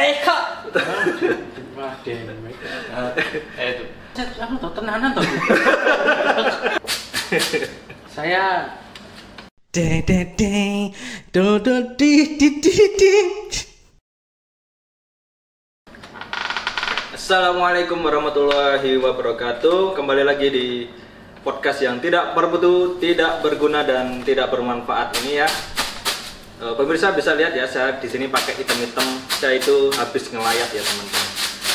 Meka. Wah, Meka. Itu. Aku tuh tenanan tuh. Saya Assalamualaikum warahmatullahi wabarakatuh. Kembali lagi di podcast yang tidak bermutu, tidak berguna dan tidak bermanfaat ini ya. Pemirsa bisa lihat ya, saya di sini pakai item-item. Saya itu habis ngelayat ya teman-teman.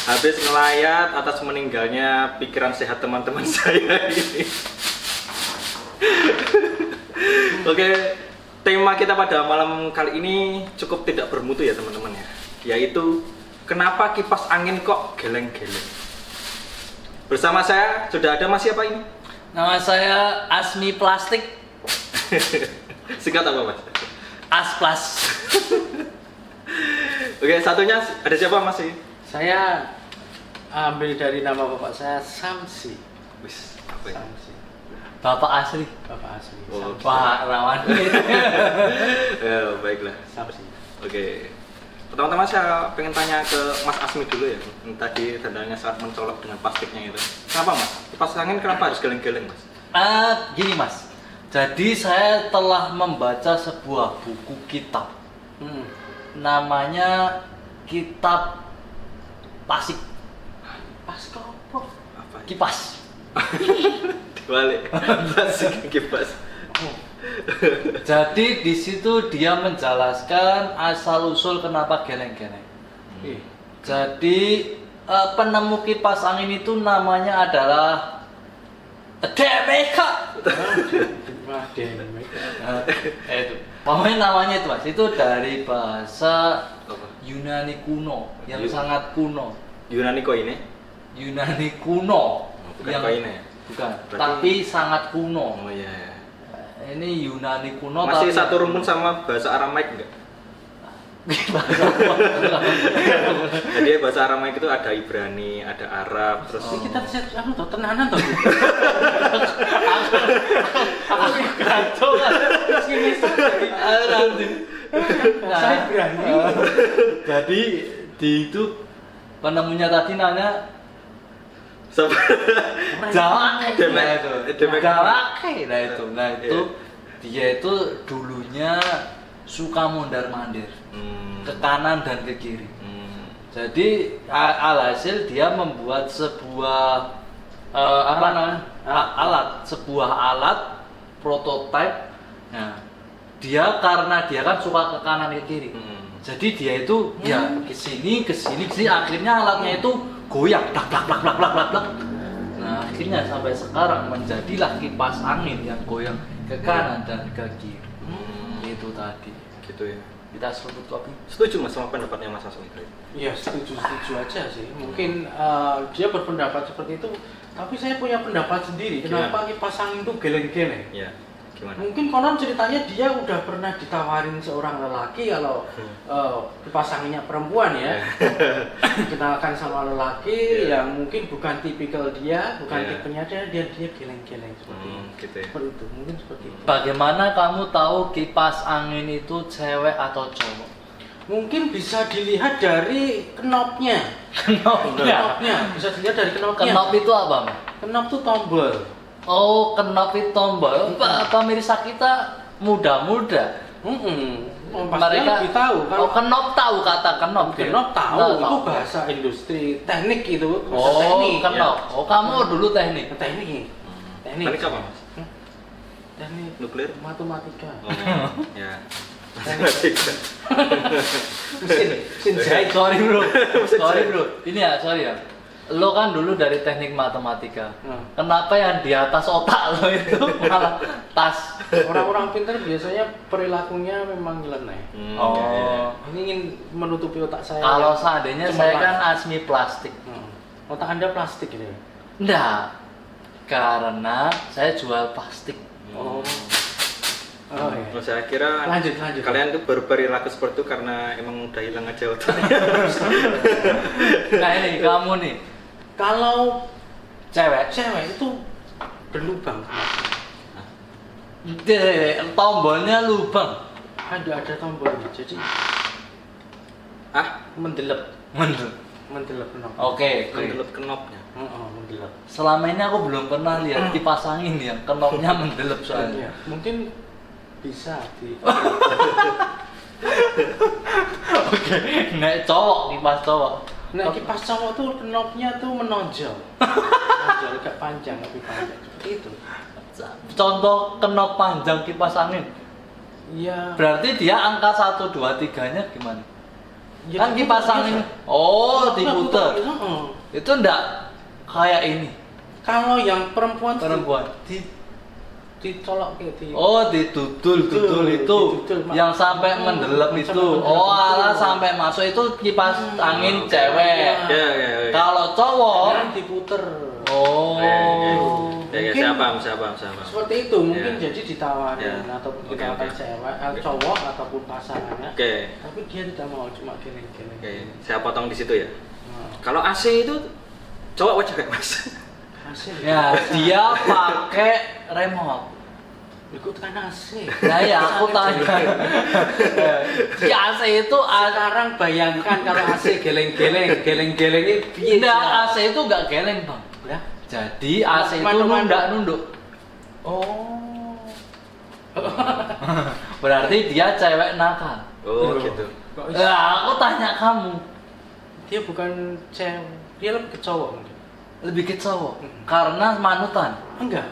Habis ngelayat atas meninggalnya pikiran sehat teman-teman saya ini. Oke, tema kita pada malam kali ini cukup tidak bermutu ya teman-teman ya. Yaitu kenapa kipas angin kok geleng-geleng? Bersama saya sudah ada Mas siapa ini? nama saya Asmi Plastik. Singkat apa Mas? Asplas. Oke, satunya ada siapa Mas ini? Saya ambil dari nama bapak saya Samsi. Wis, apa ini? Samsi. Bapak asli. Bapak asli. Oh, Samsi. Pak Rawan. Ya, baiklah. Samsi. Oke. Pertama-tama saya pengen tanya ke Mas Asmi dulu ya. Tadi tandanya sangat mencolok dengan plastiknya itu. Kenapa Mas? Kipas angin kenapa harus geleng-geleng Mas? Gini Mas. Jadi saya telah membaca sebuah buku kitab. Namanya Kitab Pasik. Pas kok. Apa? Kipas. Dibalik. Plastik kipas. Jadi di situ dia menjelaskan asal usul kenapa geleng-geleng. Jadi penemu kipas angin itu namanya adalah Meka. Wah, Meka. Itu. Pokoknya namanya itu Mas. Itu dari bahasa Apa? Yunani kuno yang sangat kuno. Yunani kok ini? Yunani kuno. Bukan koine ya? Bukan. Berarti- Tapi sangat kuno. Oh iya. Ini Yunani kuno. Masih tapi satu rumpun sama bahasa Aramaik enggak? bahasa apa? Jadi bahasa Aramaik itu ada Ibrani, ada Arab, terus Ini kita aku tuh tenanan tuh. Aku kacau kan. Nanti. Saya berani. Jadi di itu penemunya tadi nanya sama Jalak. Demek. Jalak. Nah itu. Iya. Dia itu dulunya suka mondar-mandir ke kanan dan ke kiri. Jadi alhasil dia membuat sebuah sebuah alat prototipe. Nah, karena dia kan suka ke kanan ke kiri. Jadi dia itu ya ke sini akhirnya alatnya itu goyang blak blak blak blak blak blak blak. Nah, akhirnya sampai sekarang menjadilah kipas angin yang goyang ke kanan dan ke kiri. Itu tadi. gitu ya. Kita seruput kopi. Setuju Mas sama pendapatnya Mas Asmi? Iya, setuju aja sih. Mungkin dia berpendapat seperti itu, tapi saya punya pendapat sendiri. Kenapa kipas angin itu geleng-geleng? Iya. Gimana? Mungkin konon ceritanya dia udah pernah ditawarin seorang lelaki kalau kipas anginnya perempuan ya. Kenalkan sama lelaki yang mungkin bukan tipikal dia, bukan tipenya dia geleng-geleng seperti itu. Gitu ya. Seperti itu, mungkin seperti itu. Bagaimana kamu tahu kipas angin itu cewek atau cowok? Mungkin bisa dilihat dari knopnya. Knopnya. Bisa dilihat dari knopnya. Knop itu apa, Mas? Knop tuh tombol. Oh, knop itu tombol. Pemirsa kita muda-muda. Mereka lebih tahu kan. Oh, knop tahu kata knop. Knop tahu itu bahasa industri teknik itu. Bahasa Oh, teknik. knop. Oh, kamu dulu teknik. Teknik. Teknik apa Mas? Teknik Nuklir? matematika. Oh, ya. Matematika. Mesin jahit. Sorry bro. Ini ya, sorry ya. Lo kan dulu dari teknik matematika. Kenapa yang di atas otak lo itu malah tas? Orang-orang pintar biasanya perilakunya memang nyeleneh. Oh. Ini ingin menutupi otak saya. Kalau yang seandainya cemerlang. saya kan Asmi Plastik. Otak Anda plastik gitu ya? Enggak. Karena saya jual plastik. Oh iya. Oh, saya kira Lanjut. kalian tuh berperilaku seperti itu karena emang udah hilang aja otaknya. Nah ini kamu nih. Kalau Cewek. itu berlubang. Tombolnya lubang. Ada tombolnya. Jadi Mendelep. Mendelep kenop. Oke. Mendelep kenopnya. Mendelep. Selama ini aku belum pernah lihat kipas angin yang kenopnya mendelep soalnya. Iya, mungkin bisa di Oke, nek cowok kipas cowok. Nah, kipas cowok tuh knopnya tuh menonjol. Menonjol agak panjang, lebih panjang. Seperti itu. Contoh kenop panjang kipas angin. Iya. Berarti dia angka 1 2 3-nya gimana? Ya, Kan kipas angin. Oh, diputer. Itu enggak kayak ini. Kalau yang perempuan dicolok kayak di Oh, didudul itu. didudul, Yang sampai mendelep macam itu. mendelep Oh, itu. alah sampai masuk itu kipas angin cewek. Ya. Kalau cowok, yang diputer. oh. Ya, Mungkin saya paham. Seperti itu, mungkin Ya. jadi ditawarin Ya. ataupun Oke, ditawarin oke. cewek, cowok ataupun pasangannya. Oke. Tapi dia tidak mau, cuma geleng-geleng. Oke, saya potong di situ ya. Nah, Kalau AC itu cowok apa cewek, Mas? hasil. Ya, dia pakai remote. Ikut kan AC. Nah ya aku tanya. Si AC itu Sekarang bayangkan kalau AC geleng-gelengnya piye? tidak, AC itu nggak geleng bang. Ya. Jadi AC itu Mandu-mandu. nunduk. Oh. Berarti dia cewek nakal. Oh, Loh. gitu. Kok bisa? Nah, aku tanya kamu, Dia bukan cewek, dia lebih ke cowok mungkin. lebih ke cowok karena manutan. Enggak.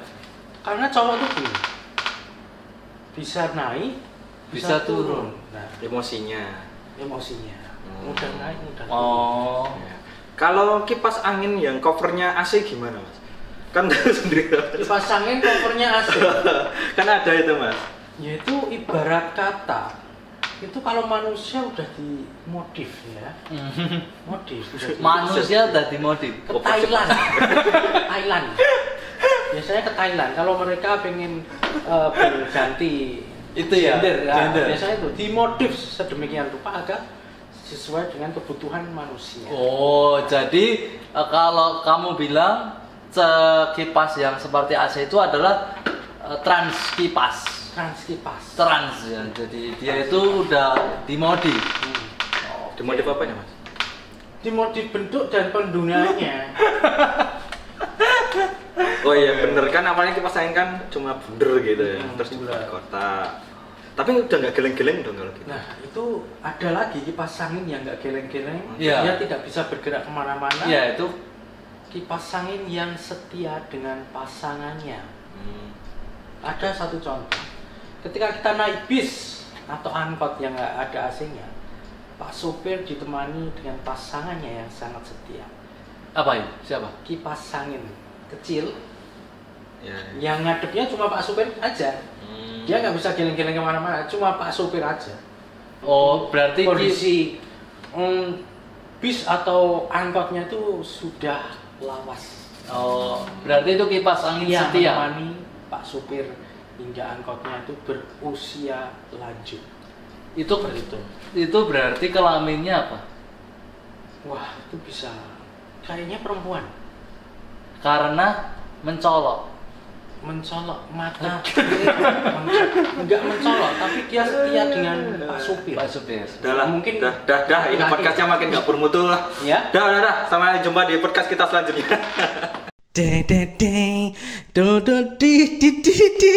Karena cowok tuh gini. Bisa naik, Bisa turun. Nah, Emosinya. emosinya. Mudah naik, mudah turun. Oh, Ya. Kalau kipas angin yang covernya AC gimana, Mas? Kan tahu sendiri. Kipas angin covernya AC. Kan ada itu, Mas. Yaitu ibarat kata itu kalau manusia udah dimodif ya. Modif. Udah dimodif. manusia udah dimodif. Ke Thailand. Thailand. Biasanya ke Thailand kalau mereka pengen berganti Itu ya, gender, gender. biasanya itu dimodif sedemikian rupa agar sesuai dengan kebutuhan manusia. Oh, jadi kalau kamu bilang kipas yang seperti AC itu adalah trans kipas. Transkipas. Trans ya. Jadi dia itu udah dimodif. Dimodif apanya, Mas? Dimodif bentuk dan penggunaannya. Oh iya, bener kan awalnya kipas angin kan cuma bunder gitu ya. Terus bunder. dibuat kotak. Tapi udah nggak geleng-geleng dong kalau gitu. Nah, itu ada lagi kipas angin yang nggak geleng-geleng, Iya. dia tidak bisa bergerak kemana-mana. Ya itu Kipas angin yang setia dengan pasangannya. Ada satu contoh. Ketika kita naik bis atau angkot yang nggak ada AC-nya, Pak sopir ditemani dengan pasangannya yang sangat setia. apa ini? Siapa? Kipas angin kecil Ya. yang ngadepnya cuma Pak sopir aja. Dia nggak bisa geleng-geleng kemana-mana, cuma Pak sopir aja. Oh, berarti Kondisi bis atau angkotnya itu sudah lawas. Oh, berarti itu kipas angin Yang setia. menemani Pak supir hingga angkotnya itu berusia lanjut. Itu Seperti itu. berarti kelaminnya apa? Wah, itu bisa kayaknya perempuan. Karena mencolok. Mencolok mata. Enggak mencolok, tapi dia setia dengan Pak supir. Pak supir. Udah lah, Mungkin dah. Ini laki. podcastnya makin nggak bermutu lah. Ya. Dah. Sampai jumpa di podcast kita selanjutnya. De de de do do di di di di